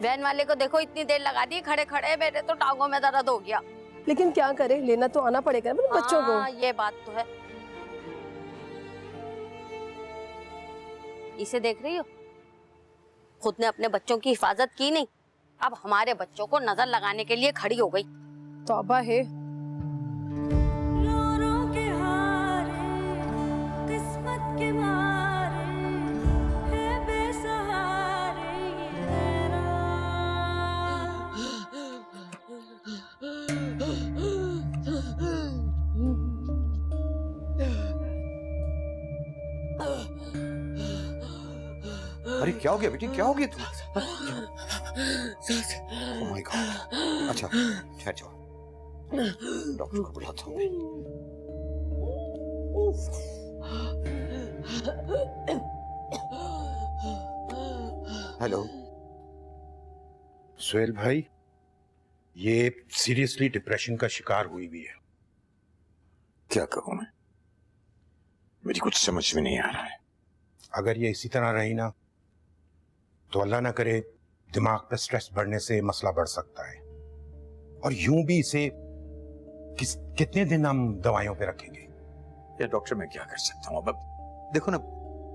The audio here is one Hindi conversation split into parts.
वैन वाले को देखो इतनी देर लगा दी खड़े खड़े, मेरे तो टांगों में दर्द हो गया। लेकिन क्या करे, लेना तो आना पड़ेगा ना बच्चों को। ये बात तो है। इसे देख रही हो, खुद ने अपने बच्चों की हिफाजत की नहीं, अब हमारे बच्चों को नजर लगाने के लिए खड़ी हो गई। तौबा है। अरे क्या हो गया बेटी, क्या हो गया तुम्हें? Oh my God. अच्छा ठहर जाओ, डॉक्टर को बुलाता हूँ मैं। हेलो सुहेल भाई, ये सीरियसली डिप्रेशन का शिकार हुई भी है। क्या करूं मैं, मेरी कुछ समझ में नहीं आ रहा है। अगर ये इसी तरह रही ना तो अल्लाह ना करे दिमाग पे स्ट्रेस बढ़ने से मसला बढ़ सकता है, और यूं भी इसे कितने दिन हम दवाइयों पे रखेंगे? यार डॉक्टर मैं क्या कर सकता हूँ, अब देखो ना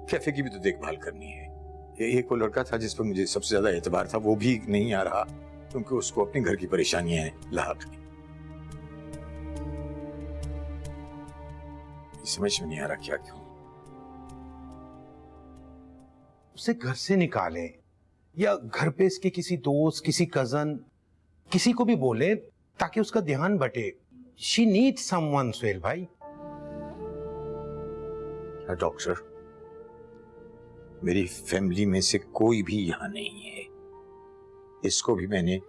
कैफे की भी तो देखभाल करनी है। ये एक वो लड़का था जिस पर मुझे सबसे ज्यादा एतबार था, वो भी नहीं आ रहा क्योंकि उसको अपने घर की परेशानियां लाहक हैं। समझ में नहीं आ रहा क्या क्यों। उसे घर से निकालें या घर पे इसके किसी दोस्त, किसी कजन, किसी को भी बोले ताकि उसका ध्यान बटे। शी नीड्स समवन सुहेल भाई। डॉक्टर मेरी फैमिली में से कोई भी यहाँ नहीं है, इसको भी मैंने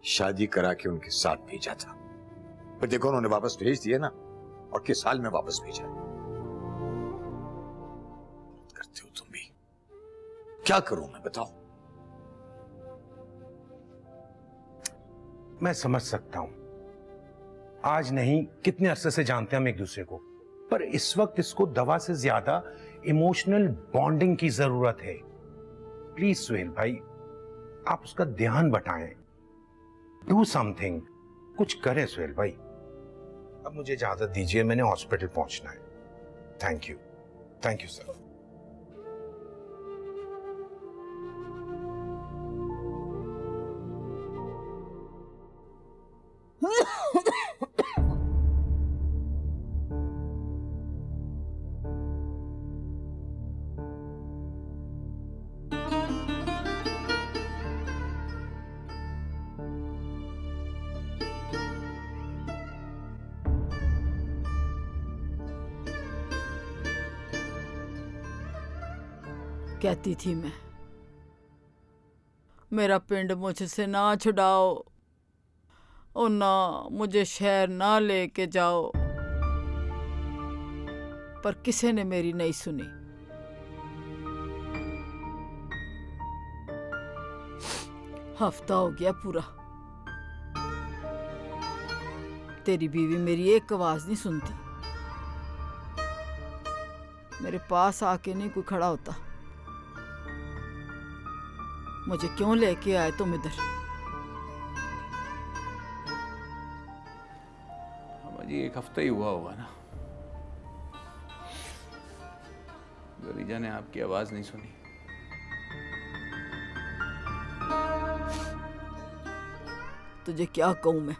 शादी करा के उनके साथ भेजा था, पर देखो उन्होंने वापस भेज दिया ना, और किस हाल में वापस भेजा। करते हो तुम भी, क्या करूं मैं बताओ। मैं समझ सकता हूं, आज नहीं कितने अरसे से जानते हैं हम एक दूसरे को, पर इस वक्त इसको दवा से ज्यादा इमोशनल बॉन्डिंग की जरूरत है। प्लीज सुहेल भाई, आप उसका ध्यान बटाएं, डू समथिंग, कुछ करें सुहेल भाई। अब मुझे इजाजत दीजिए, मैंने हॉस्पिटल पहुंचना है। Thank you sir. कहती थी मैं, मेरा पिंड मुझसे ना छुड़ाओ और ना मुझे शहर ना लेके जाओ, पर किसी ने मेरी नहीं सुनी। हफ्ता हो गया पूरा, तेरी बीवी मेरी एक आवाज नहीं सुनती, मेरे पास आके नहीं कोई खड़ा होता। मुझे क्यों लेके आए तुम इधर? जी एक हफ्ता ही हुआ होगा ना, गरीजा ने आपकी आवाज नहीं सुनी। तुझे क्या कहूं मैं,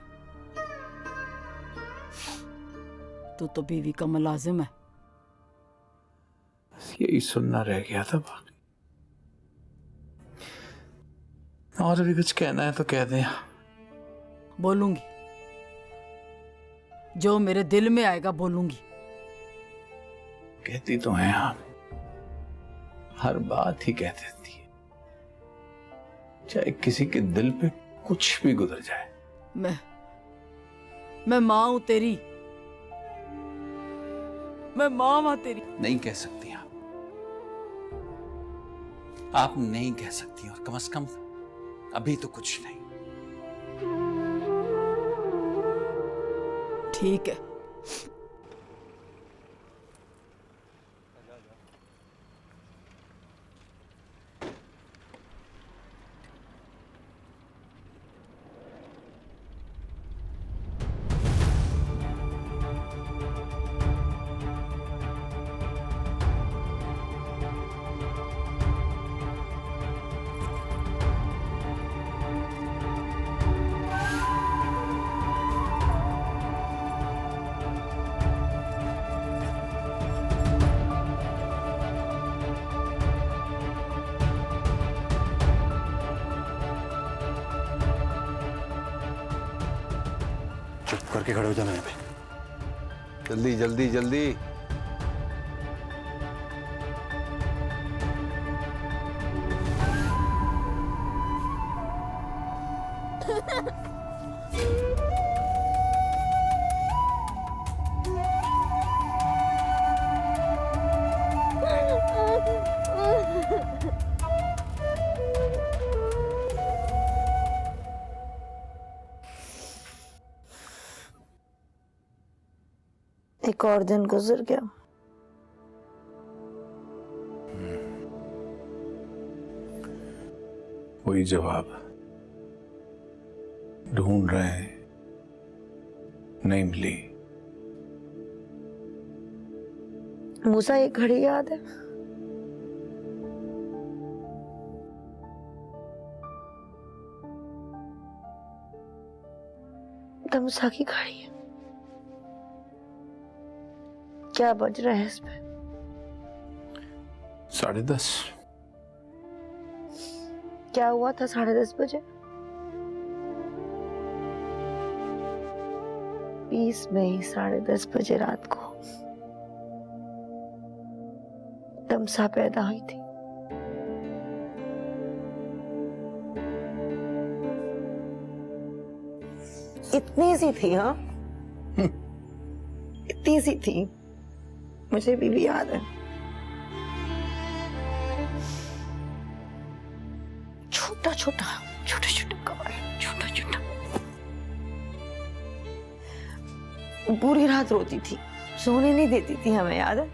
तू तो बीवी का मुलाजिम है। बस यही सुनना रह गया था बाकी। और अभी कुछ कहना है तो कह दे। बोलूंगी, जो मेरे दिल में आएगा बोलूंगी। कहती तो है आप, हर बात ही कह देती है, चाहे किसी के दिल पे कुछ भी गुजर जाए। मैं मां हूं तेरी, मैं मां हूं तेरी। नहीं कह सकती आप नहीं कह सकती, और कम से कम अभी तो कुछ नहीं। ठीक है, के खड़े हो जाना यहाँ पे। जल्दी जल्दी जल्दी। एक और दिन गुजर गया। वही जवाब ढूंढ रहे हैं, नहीं मिली। मूसा, एक घड़ी याद है? तमसा की घड़ी है। क्या बज रहा है इस पे? 10:30। क्या हुआ था 10:30 बजे? 20 मई 10:30 बजे रात को तमसा पैदा हुई थी। इतनी सी थी, हाँ, इतनी सी थी। मुझे भी याद है। छोटा छोटा छोटा छोटा कवर, छोटा छोटा। पूरी रात रोती थी, सोने नहीं देती थी हमें, याद है?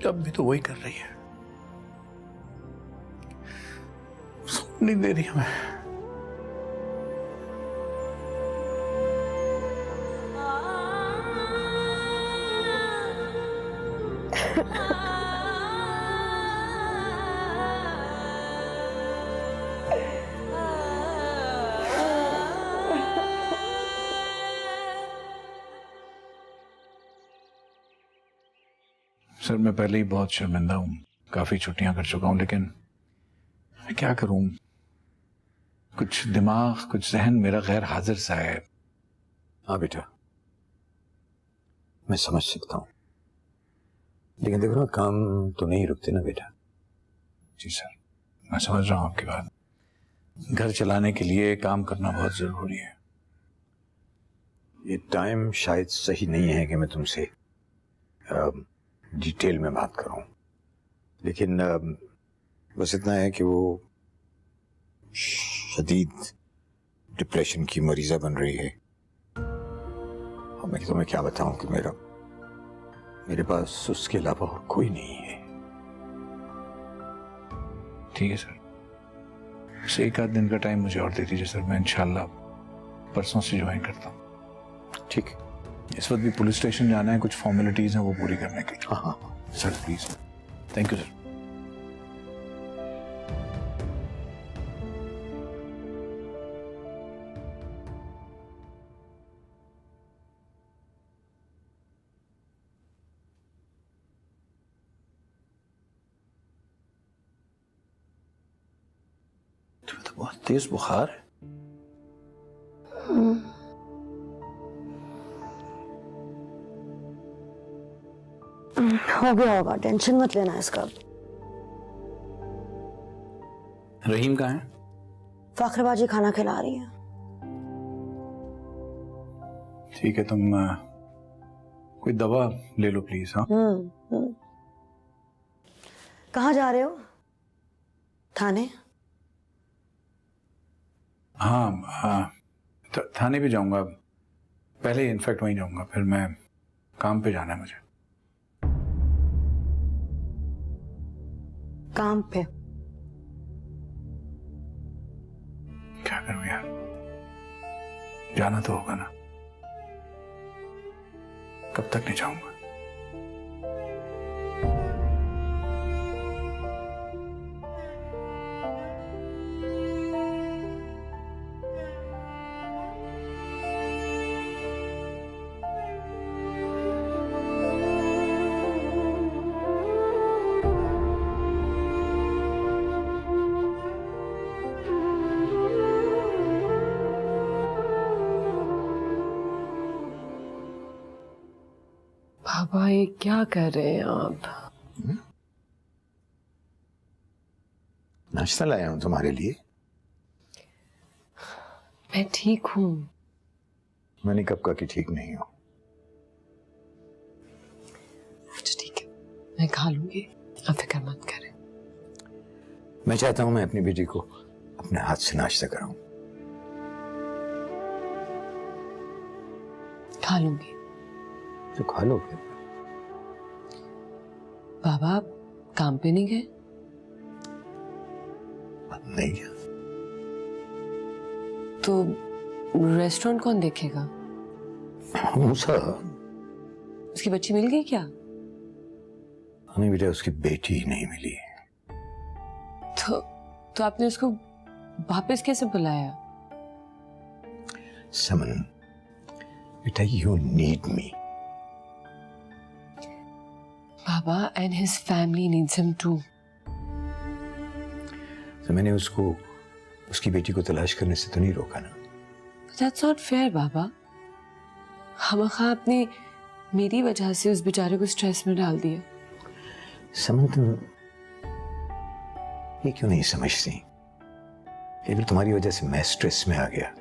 अब भी तो वही कर रही है, सोने नहीं दे रही हमें। सर, मैं पहले ही बहुत शर्मिंदा हूँ, काफी छुट्टियां कर चुका हूँ, लेकिन मैं क्या करूँ, कुछ दिमाग, कुछ जहन मेरा गैर हाजिर सा है। हाँ बेटा, मैं समझ सकता हूँ, लेकिन देखो ना, काम तो नहीं रुकते ना बेटा। जी सर, मैं समझ रहा हूँ आपकी बात। घर चलाने के लिए काम करना बहुत जरूरी है। ये टाइम शायद सही नहीं है कि मैं तुमसे डिटेल में बात करूं, लेकिन बस इतना है कि वो शदीद डिप्रेशन की मरीजा बन रही है। और मैं तुम्हें क्या बताऊं कि मेरे पास उसके अलावा और कोई नहीं है। ठीक है सर, बस एक आध दिन का टाइम मुझे और दे दीजिए सर, मैं इंशाल्लाह परसों से ज्वाइन करता हूँ। ठीक है, इस वक्त भी पुलिस स्टेशन जाना है, कुछ फॉर्मेलिटीज हैं वो पूरी करने की। हाँ हाँ sir please, thank you sir. तुम्हें तो बहुत तेज बुखार है। हो गया होगा, टेंशन मत लेना इसका। रहीम कहाँ है? फाखरबाजी खाना खिला रही है। ठीक है, तुम कोई दवा ले लो प्लीज। हाँ, कहाँ जा रहे हो? थाने? हाँ, थाने भी जाऊंगा, पहले इनफैक्ट वहीं जाऊंगा, फिर मैं काम पे जाना है मुझे। काम पे? क्या करूं यार, जाना तो होगा ना, कब तक नहीं जाऊंगा। तौबा, ये क्या कर रहे हैं आप? नाश्ता लाया हूं तुम्हारे लिए। मैं ठीक हूँ। मैंने कब कहा कि ठीक नहीं हो। अच्छा ठीक है, मैं खा लूंगी, आप फिक्र मत करें। मैं चाहता हूं मैं अपनी बेटी को अपने हाथ से नाश्ता कराऊं। खा लूंगी। तो खा लो फिर। बाबा, आप काम पे नहीं गए? नहीं गया तो रेस्टोरेंट कौन देखेगा? मूसा, उसकी बच्ची मिल गई क्या? हमें बेटा उसकी बेटी ही नहीं मिली। तो आपने उसको वापस कैसे बुलाया? समन बेटा, you need me. Baba, and his family needs him too. तो मैंने उसको उसकी बेटी को तलाश करने से तो नहीं रोका ना। That's not fair, बाबा। खामखा आपने मेरी वजह से उस बेचारे को स्ट्रेस में डाल दिया। समन, तुम ये क्यों नहीं समझती? केवल तुम्हारी वजह से मैं स्ट्रेस में आ गया।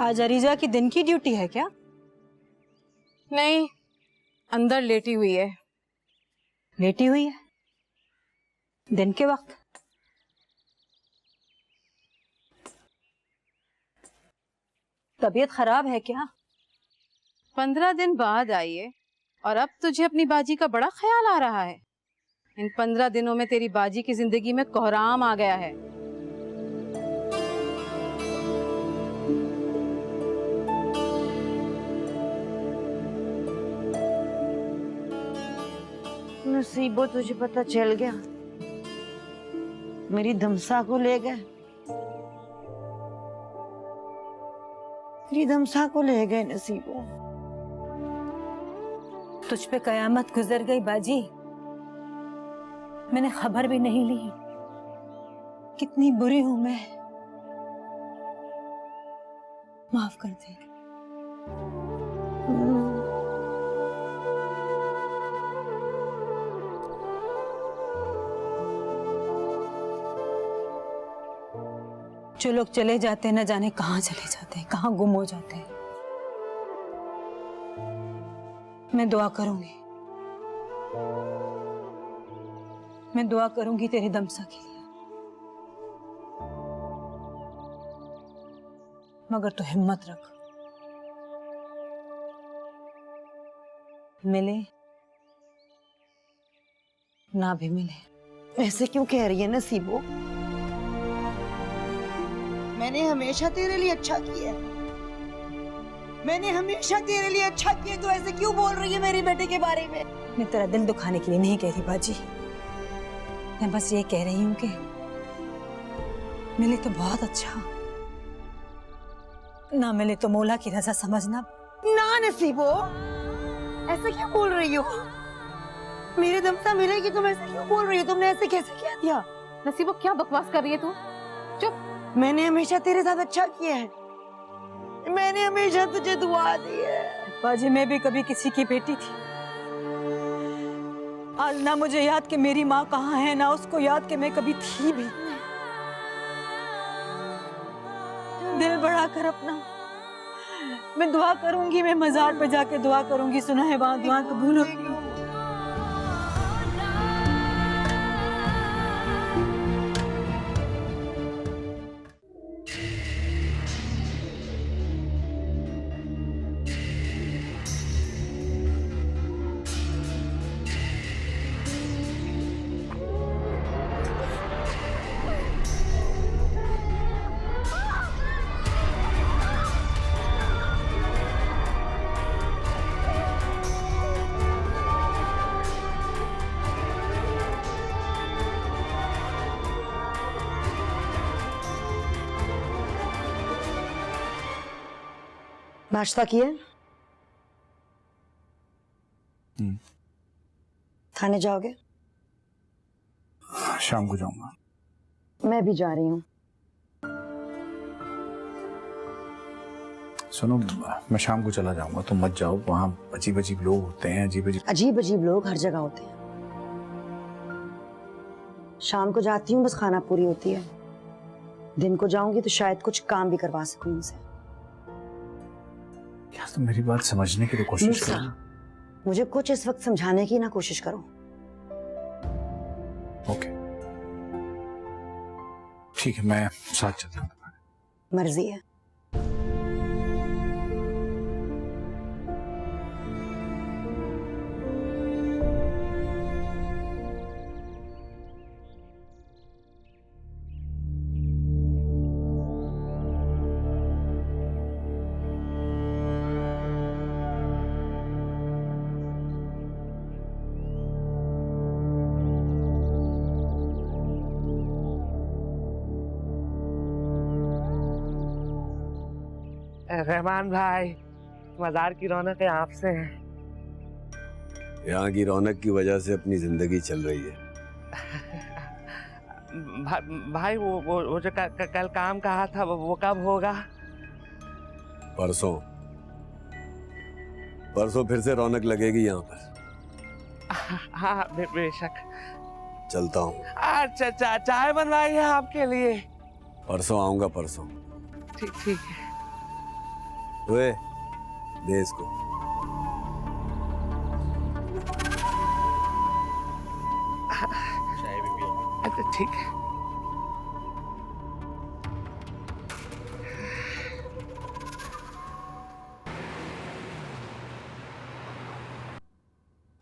आज अरीजा की दिन की ड्यूटी है क्या? नहीं, अंदर लेटी हुई है। लेटी हुई है दिन के वक्त? तबीयत खराब है क्या? 15 दिन बाद आई है और अब तुझे अपनी बाजी का बड़ा ख्याल आ रहा है। इन 15 दिनों में तेरी बाजी की जिंदगी में कोहराम आ गया है। नसीबो, तुझे पता चल गया? मेरी धमसा को ले गए। मेरी धमसा को ले गए नसीबो। तुझ पे कयामत गुजर गई बाजी। मैंने खबर भी नहीं ली। कितनी बुरी हूं मैं। माफ कर दे। जो लोग चले जाते हैं, न जाने कहाँ चले जाते हैं, कहाँ गुम हो जाते हैं। मैं दुआ करूंगी। मैं दुआ करूंगी तेरी दमसा के लिए। मगर तू हिम्मत रख। मिले ना भी मिले। ऐसे क्यों कह रही है नसीबो? मैंने हमेशा तेरे लिए अच्छा किया है। मैंने हमेशा तेरे लिए अच्छा किया, तो ऐसे क्यों बोल रही है मेरी बेटे के बारे में? मैं तेरा दिल दुखाने के लिए नहीं कह रही बाजी। मैं बस ये कह रही हूँ कि मिले तो बहुत अच्छा, ना मिले तो मौला की रजा समझना। ना नसीबो, ऐसे क्यों बोल रही हो? मेरे दमसा मिलेगी, तुम ऐसे क्यों बोल रही हो? तुमने ऐसे कैसे कह दिया? नसीबो, क्या बकवास कर रही है तू? चुप। मैंने हमेशा तेरे साथ अच्छा किया है। मैंने हमेशा तुझे दुआ दी है। बाजी, मैं भी कभी किसी की बेटी थी। आज ना मुझे याद कि मेरी माँ कहाँ है, ना उसको याद कि मैं कभी थी भी। दिल बढ़ा कर अपना मैं दुआ करूंगी, मैं मजार पे जाके दुआ करूंगी, सुना है वहां दुआ कबूल होगी। नाश्ता किए? थाने जाओगे? शाम को जाऊंगा। मैं भी जा रही हूँ। सुनो, मैं शाम को चला जाऊंगा, तुम मत जाओ। वहां अजीब अजीब लोग होते हैं, अजीब अजीब लोग हर जगह होते हैं। शाम को जाती हूँ, बस खाना पूरी होती है। दिन को जाऊंगी तो शायद कुछ काम भी करवा सकूं उनसे। क्या तुम मेरी बात समझने की तो कोशिश करो। मुझे कुछ इस वक्त समझाने की ना कोशिश करो। ओके ठीक है, मैं साथ चलता हूँ। मर्जी है। रहमान भाई, मजार की रौनक आपसे है। यहाँ की रौनक की वजह से अपनी जिंदगी चल रही है। भाई वो जो कल काम कहा था वो कब होगा? परसों फिर से रौनक लगेगी यहाँ पर। हाँ बेशक। चलता हूँ। अच्छा चाय बनवाई है आपके लिए। परसों आऊंगा, परसों। ठीक है। ओए, दे इसको। चाय भी पियो। अच्छा ठीक है।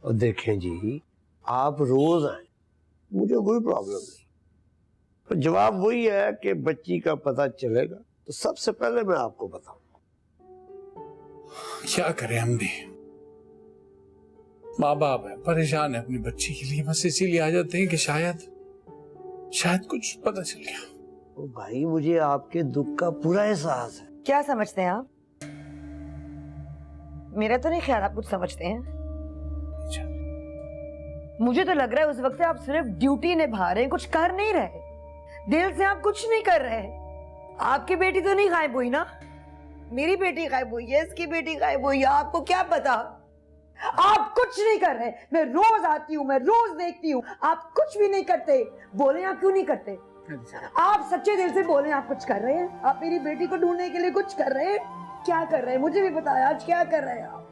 और देखें जी, आप रोज आए, मुझे कोई प्रॉब्लम नहीं, पर जवाब वही है कि बच्ची का पता चलेगा तो सबसे पहले मैं आपको बताऊं। क्या करें, हम भी माँ बाप है, परेशान है अपनी बच्ची के लिए, बस इसीलिए आ जाते हैं कि शायद कुछ पता चल गया। ओ भाई, मुझे आपके दुख का पूरा एहसास है। क्या समझते हैं आप? मेरा तो नहीं ख्याल आप कुछ समझते हैं। मुझे तो लग रहा है उस वक्त से आप सिर्फ ड्यूटी निभा रहे हैं, कुछ कर नहीं रहे। दिल से आप कुछ नहीं कर रहे। आपकी बेटी तो नहीं गायब हुई ना? मेरी बेटी गायब हुई है, इसकी बेटी गायब हुई है। आपको क्या पता? आप कुछ नहीं कर रहे। मैं रोज आती हूँ, मैं रोज देखती हूँ, आप कुछ भी नहीं करते। बोले आप क्यों नहीं करते? आप सच्चे दिल से बोले आप कुछ कर रहे हैं। आप मेरी बेटी को ढूंढने के लिए कुछ कर रहे हैं। क्या कर रहे हैं मुझे भी बताया, आज क्या कर रहे हैं आप?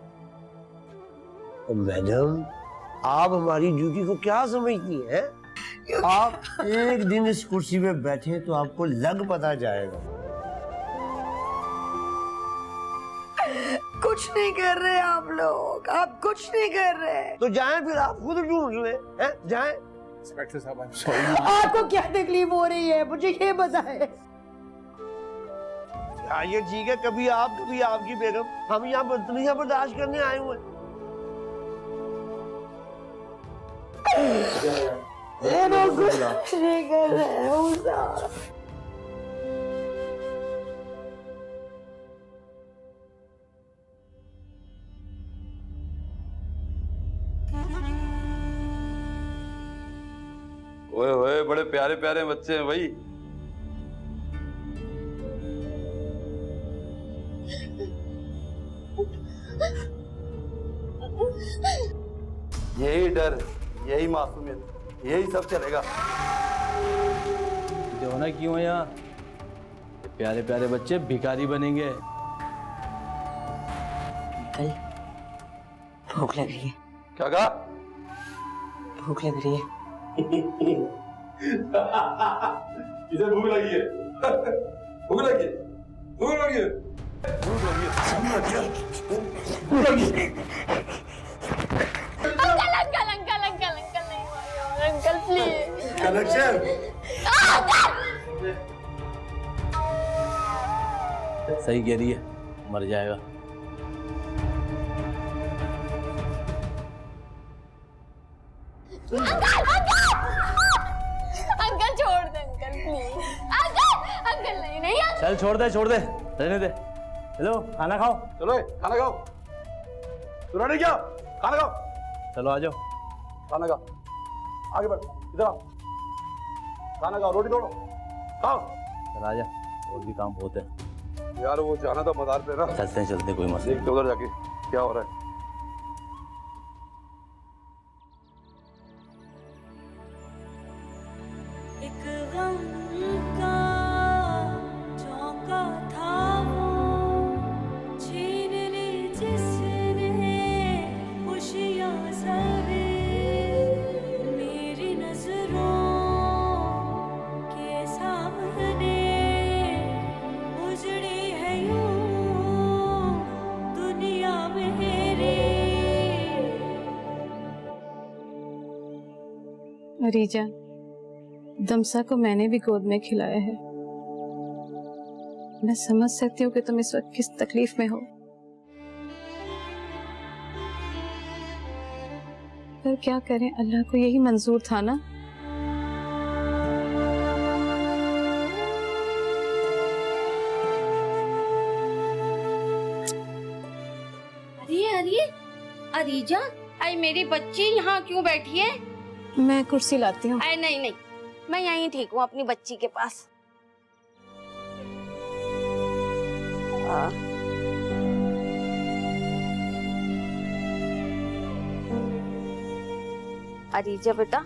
मैडम, आप हमारी ड्यूटी को क्या समझती हैं? आप एक दिन इस कुर्सी पे बैठे तो आपको लग पता जाएगा। कुछ नहीं कर रहे आप लोग, आप कुछ नहीं कर रहे। तो जाएं फिर, आप खुद ढूंढ लें, हैं? जाएं। इंस्पेक्टर साहब, आई एम सॉरी। आपको क्या तकलीफ हो रही है मुझे ये बताएं। हाँ, ये ठीक है, कभी आप कभी आपकी बेगम। हम यहाँ बदतमीजियां बर्दाश्त करने आए हुए हैं। कुछ नहीं कर रहे मुसा। ओए ओए, बड़े प्यारे प्यारे बच्चे हैं भाई। यही डर, यही मासूमियत, यही सब चलेगा। होना क्यों है यहाँ? प्यारे प्यारे बच्चे भिखारी बनेंगे। अंकल भूख लग रही है। क्या कहा? भूख लग रही है। इसे भूख लगी है। भूख लगी है। भूख लगी है। भूख लगी है। भूख लगी है। Uncle uncle uncle uncle uncle नहीं अंकल प्लीज कनेक्शन सही कह रही है, मर जाएगा। अंकल छोड़ दे अंकल प्लीज अंकल अंकल नहीं नहीं चल छोड़ दे, रहने दे। चलो खाना खाओ। चलो खाना खाओ। तू रेडी क्या? खाना खाओ। चलो आ जाओ। खाना खाओ। आगे बढ़। इधर आओ। खाना खाओ। रोटी तोड़ो। खाओ। चल आ जा, और भी काम बहुत है। यार वो जाना था मदार पे ना। चलते कोई मसला देखते उधर जाके क्या हो रहा है। एक गम का चौका था वो, छीन ली जिसने खुशियां सभी मेरी नजरों के सामने उजड़ी है यूं दुनिया मेरी। रीजा, दमसा को मैंने भी गोद में खिलाया है। मैं समझ सकती हूँ कि तुम इस वक्त किस तकलीफ में हो, पर क्या करें, अल्लाह को यही मंजूर था ना। अरे अरे अरीजा, अरे मेरी बच्ची यहाँ क्यों बैठी है? मैं कुर्सी लाती हूँ। अरे नहीं नहीं, मैं यहीं ठीक हूँ अपनी बच्ची के पास। अरीजा बेटा,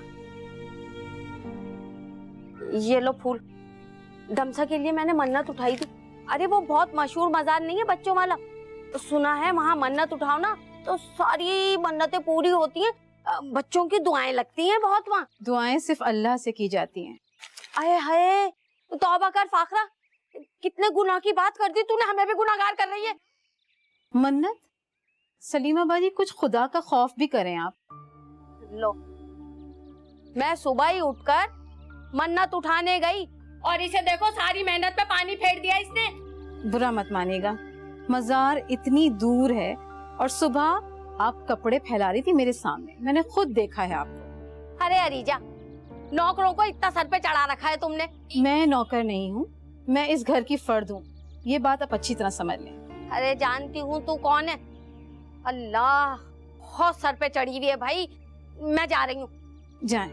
ये लो फूल। दमसा के लिए मैंने मन्नत उठाई थी। अरे वो बहुत मशहूर मजार नहीं है बच्चों वाला, तो सुना है वहाँ मन्नत उठाओ ना तो सारी मन्नतें पूरी होती हैं। बच्चों की दुआएं लगती हैं बहुत वहाँ। दुआएं सिर्फ अल्लाह से की जाती हैं। अरे हाय, तौबा कर फाखरा, कितने गुनाह की बात कर दी तूने, हमें भी गुनाहगार कर रही है। मन्नत? सलीमा बाजी, कुछ खुदा का खौफ भी करें आप। लो, मैं सुबह ही उठकर मन्नत उठाने गई और इसे देखो सारी मेहनत पे पानी फेर दिया इसने। बुरा मत मानिएगा, मजार इतनी दूर है और सुबह आप कपड़े फैला रही थी मेरे सामने, मैंने खुद देखा है आपको। अरे अरीजा, नौकरों को इतना सर पे चढ़ा रखा है तुमने। मैं नौकर नहीं हूँ, मैं इस घर की फर्द हूँ, ये बात आप अच्छी तरह समझ लें। अरे जानती हूँ तू कौन है। अल्लाह, बहुत सर पे चढ़ी हुई है भाई, मैं जा रही हूँ। जाएं,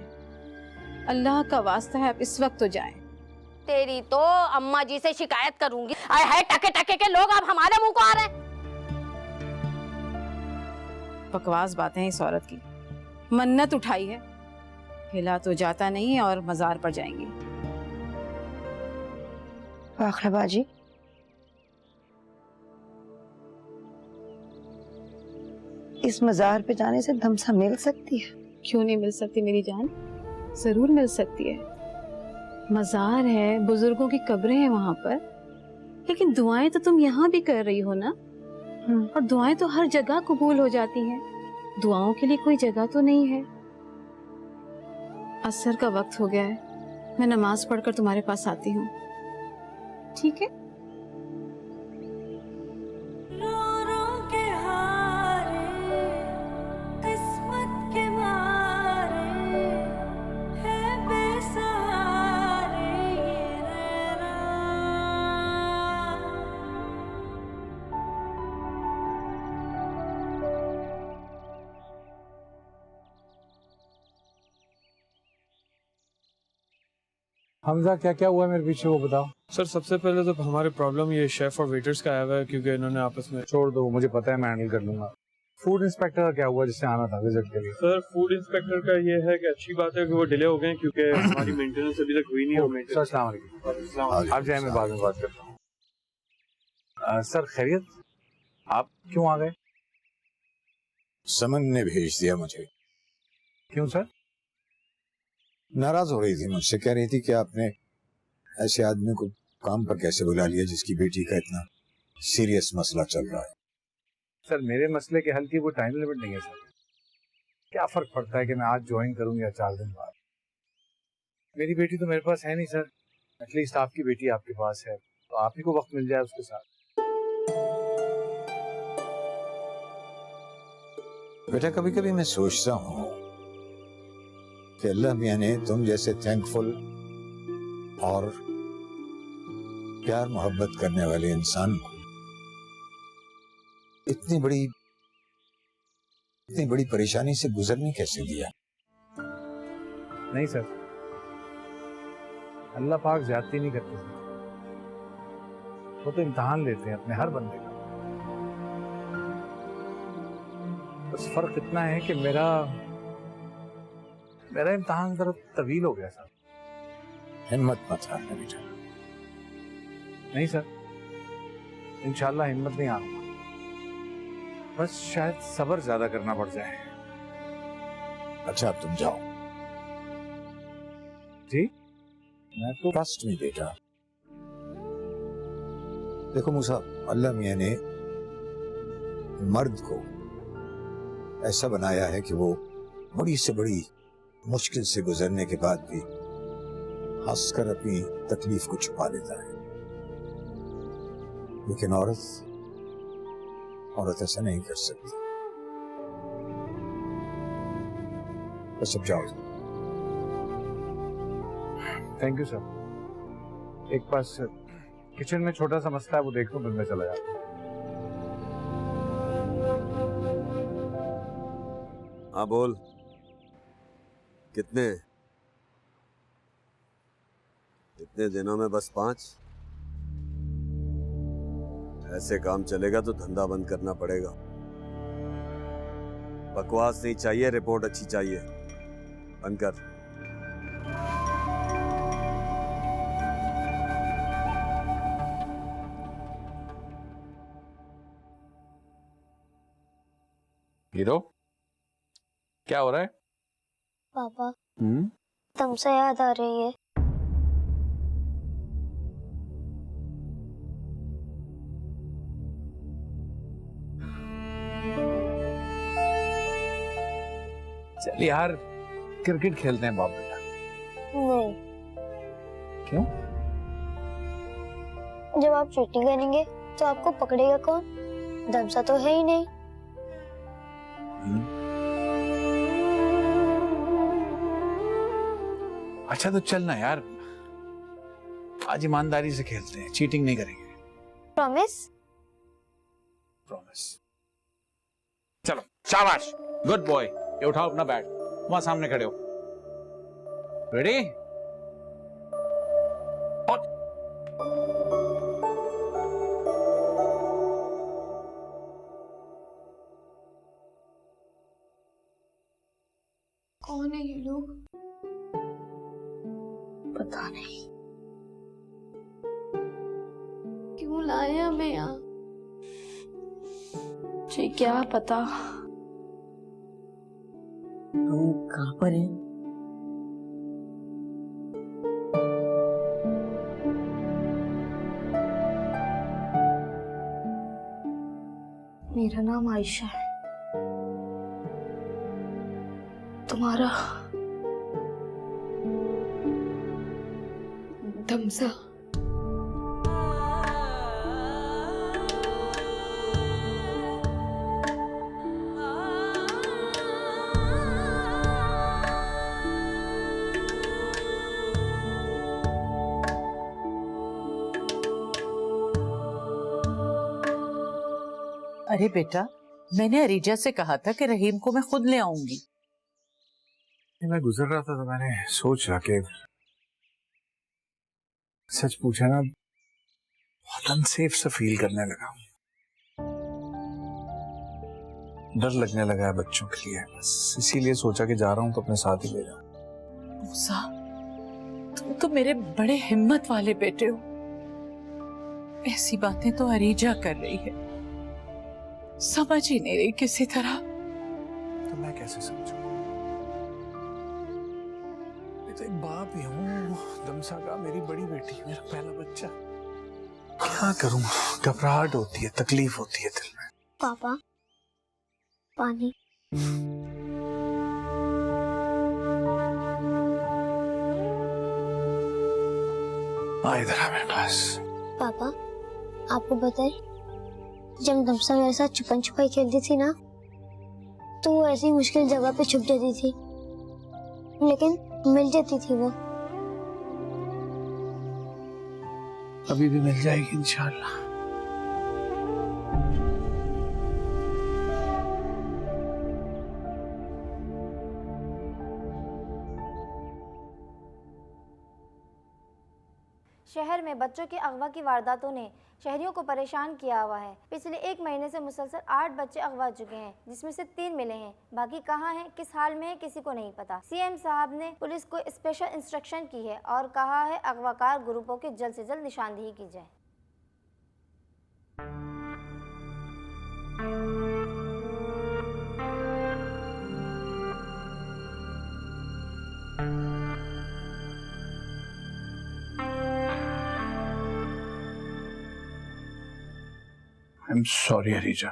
अल्लाह का वास्ता है, आप इस वक्त तो जाएं। तेरी तो अम्मा जी से शिकायत करूंगी। आए हाय, टके टके के लोग अब हमारे मुंह को आ रहे हैं। बकवास बातें हैं इस औरत की। मन्नत उठाई है, हिला तो जाता नहीं है और मजार पर जाएंगी। फाखरा बाजी, इस मजार पे जाने से दमसा मिल सकती है? क्यों नहीं मिल सकती मेरी जान, जरूर मिल सकती है। मजार है, बुजुर्गों की कब्रें हैं वहां पर, लेकिन दुआएं तो तुम यहाँ भी कर रही हो ना, और दुआएं तो हर जगह कबूल हो जाती हैं। दुआओं के लिए कोई जगह तो नहीं है। असर का वक्त हो गया है, मैं नमाज पढ़कर तुम्हारे पास आती हूँ, ठीक है? रो रो के हारे किस्मत के मारे है बेसहारे ये रहना। हमजा, क्या क्या हुआ मेरे पीछे वो बताओ। सर सबसे पहले तो हमारी प्रॉब्लम ये शेफ और वेटर्स का आया हुआ है, क्योंकि इन्होंने आपस में। छोड़ दो, मुझे पता है, मैं हैंडल कर लूंगा। फूड इंस्पेक्टर का क्या हुआ जिससे आना था विजिट के लिए? सर फूड इंस्पेक्टर का ये है कि अच्छी बात है कि वो डिले हो गए क्योंकि हमारी मेंटेनेंस अभी तक हुई नहीं है। सर अस्सलाम वालेकुम। आप जाए, मैं बाद में बात करता हूँ। सर खैरियत, आप क्यों आ गए? समन ने भेज दिया मुझे। क्यों सर? नाराज हो रही थी मुझसे, कह रही थी कि आपने ऐसे आदमी को काम पर कैसे बुला लिया जिसकी बेटी का इतना सीरियस मसला चल रहा है। सर मेरे मसले के हल की वो टाइम लिमिट नहीं है सर। क्या फर्क पड़ता है कि मैं आज ज्वाइन करूं या 4 दिन बाद? मेरी बेटी तो मेरे पास है नहीं सर, एटलीस्ट आपकी बेटी आपके पास है, तो आप ही को वक्त मिल जाए उसके साथ। बेटा कभी कभी मैं सोचता हूँ कि अल्लाह मियाँ ने तुम जैसे थैंकफुल और प्यार मोहब्बत करने वाले इंसान को इतनी बड़ी परेशानी से गुजरने कैसे दिया। नहीं सर, अल्लाह पाक ज्यादती नहीं करते सर। वो तो इम्तिहान लेते हैं अपने हर बंदे का। बस फर्क इतना है कि मेरा इम्तिहान जरा तवील हो गया सर। हिम्मत मत हारना बेटा। नहीं सर, इंशाल्लाह हिम्मत नहीं हारूंगा, बस शायद सब्र ज्यादा करना पड़ जाए। अच्छा अब तुम जाओ। जी मैं तो ट्रस्ट मी बेटा। देखो मूसा, अल्लाह मियाँ ने मर्द को ऐसा बनाया है कि वो बड़ी से बड़ी मुश्किल से गुजरने के बाद भी हंसकर अपनी तकलीफ को छुपा लेता है, लेकिन औरत ऐसा नहीं कर सकती। बस अब जाओ। Thank you sir. एक पास किचन में छोटा सा मसला है, वो देख लूं फिर मैं चला जाता हूं। हाँ बोल, कितने दिनों में? बस 5? ऐसे काम चलेगा तो धंधा बंद करना पड़ेगा। बकवास नहीं चाहिए, रिपोर्ट अच्छी चाहिए। बंद कर। हीरो क्या हो रहा है? पापा तुमसे याद आ रही है। चल यार क्रिकेट खेलते हैं बाप बेटा। नहीं। क्यों? जब आप चोटी करेंगे तो आपको पकड़ेगा कौन? दमसा तो है ही नहीं। अच्छा तो चल ना यार, आज ईमानदारी से खेलते हैं, चीटिंग नहीं करेंगे। प्रॉमिस? प्रॉमिस। चलो शाबाश, गुड बॉय। ये उठाओ अपना बैट, वहां सामने खड़े हो। रेडी? कौन है ये लोग? पता नहीं क्यों लाए हमें यहाँ। मुझे क्या पता। तुम कहाँ पर हैं? मेरा नाम आयशा है। तुम्हारा? दमसा। अरे बेटा, मैंने अरीजा से कहा था कि रहीम को मैं खुद ले आऊंगी। मैं गुजर रहा था तो मैंने सोचा कि सच पूछा ना, बहुत अनसेफ सा फील करने लगा। डर लगने लगा है बच्चों के लिए, बस इसीलिए सोचा कि जा रहा हूं तो अपने साथ ही ले जाऊं। मूसा, तुम तो मेरे बड़े हिम्मत वाले बेटे हो। ऐसी बातें तो अरीजा कर रही है, समझ ही नहीं रही किसी तरह। कैसे समझूं? मैं तो एक बाप ही हूँ, दमसा का, मेरी बड़ी बेटी, मेरा पहला बच्चा। क्या करूं? घबराहट होती है, तकलीफ होती है दिल में। पापा, पानी। आ इधर आ मेरे पास। पापा, आपको पता है जब दमसा मेरे साथ छुपन छुपाई खेलती थी ना, तो वो ऐसी मुश्किल जगह पे छुप जाती थी, लेकिन मिल जाती थी वो। अभी भी मिल जाएगी इंशाल्लाह। शहर में बच्चों के अगवा की वारदातों ने शहरियों को परेशान किया हुआ है। पिछले 1 महीने से मुसलसल 8 बच्चे अगवा हो चुके हैं, जिसमें से 3 मिले हैं। बाकी कहाँ हैं, किस हाल में है, किसी को नहीं पता। सीएम साहब ने पुलिस को स्पेशल इंस्ट्रक्शन की है और कहा है अगवाकार ग्रुपों की जल्द से जल्द निशानदेही की जाए। I am sorry Harija.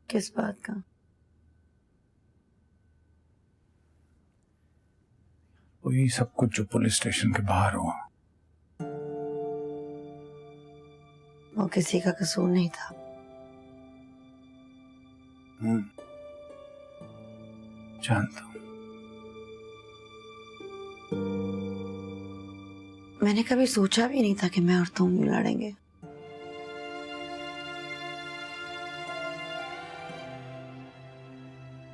किस बात का? वही सब कुछ जो पुलिस स्टेशन के बाहर हुआ। वो किसी का कसूर नहीं था। जानता हूं। मैंने कभी सोचा भी नहीं था कि मैं और तुम लड़ेंगे।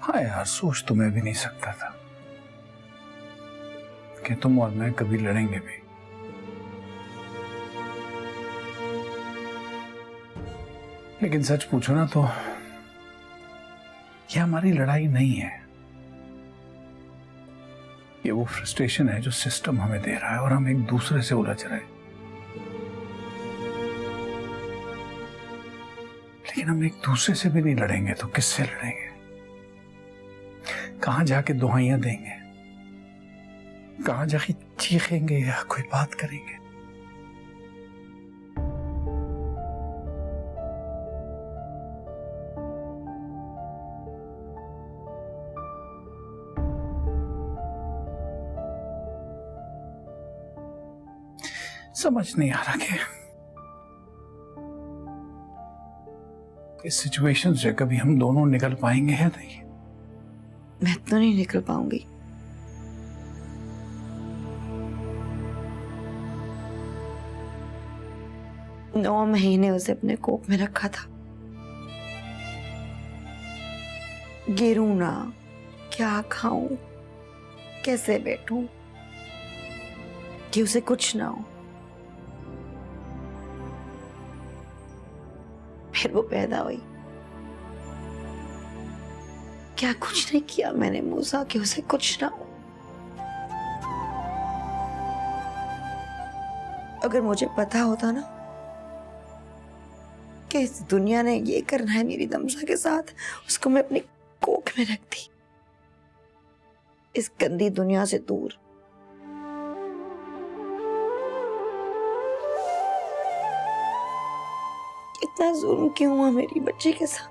हाँ यार, सोच तो मैं भी नहीं सकता था कि तुम और मैं कभी लड़ेंगे भी। लेकिन सच पूछो ना तो ये हमारी लड़ाई नहीं है। ये वो फ्रस्ट्रेशन है जो सिस्टम हमें दे रहा है और हम एक दूसरे से उलझ रहे हैं। लेकिन हम एक दूसरे से भी नहीं लड़ेंगे तो किससे लड़ेंगे? कहां जाके दुहाइयां देंगे? कहां जाके चीखेंगे या कोई बात करेंगे? समझ नहीं आ रहा कि इस सिचुएशन से कभी हम दोनों निकल पाएंगे या नहीं। मैं तो नहीं निकल पाऊंगी। नौ महीने उसे अपने कोख में रखा था। गिरूं ना, क्या खाऊं, कैसे बैठूं कि उसे कुछ ना हो। फिर वो पैदा हुई। क्या कुछ नहीं किया मैंने मूसा कि उसे कुछ ना हो। अगर मुझे पता होता ना कि इस दुनिया ने ये करना है मेरी दमसा के साथ, उसको मैं अपनी कोख में रखती, इस गंदी दुनिया से दूर। इतना जुल्म क्यों हुआ मेरी बच्ची के साथ?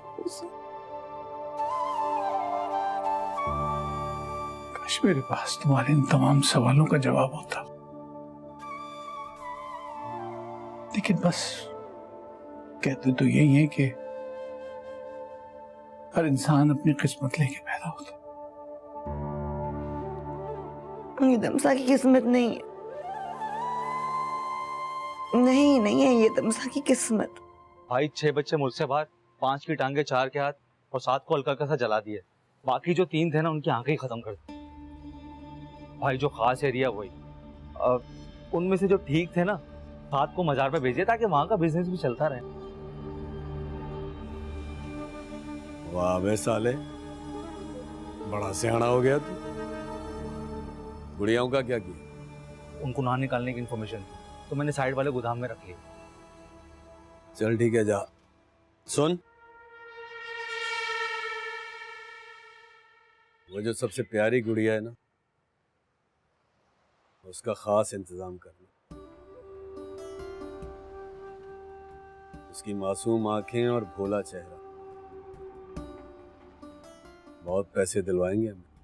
काश मेरे पास तुम्हारे इन तमाम सवालों का जवाब होता, लेकिन बस कहते तो यही है कि हर इंसान अपनी किस्मत लेके पैदा होता। ये दमसा की किस्मत नहीं है। नहीं है ये दमसा की किस्मत। भाई 6 बच्चे मुझसे बाहर, 5 की टांगे, 4 के हाथ और 7 को हल्का सा जला दिए। बाकी जो 3 थे ना, उनकी आंखें ही खत्म कर दी। भाई जो खास एरिया वही, उनमें से जो ठीक थे ना, 7 को मजार पे भेजिए ताकि वहां का बिजनेस भी चलता रहे। वाह बे साले, बड़ा सियाना हो गया तू। गुड़ियाओं का क्या किया? उनको ना निकालने की इन्फॉर्मेशन तो मैंने साइड वाले गोदाम में रख ली। चल ठीक है, जा। सुन, वो जो सबसे प्यारी गुड़िया है ना, उसका खास इंतजाम करना। उसकी मासूम आंखें और भोला चेहरा, बहुत पैसे दिलवाएंगे हमें।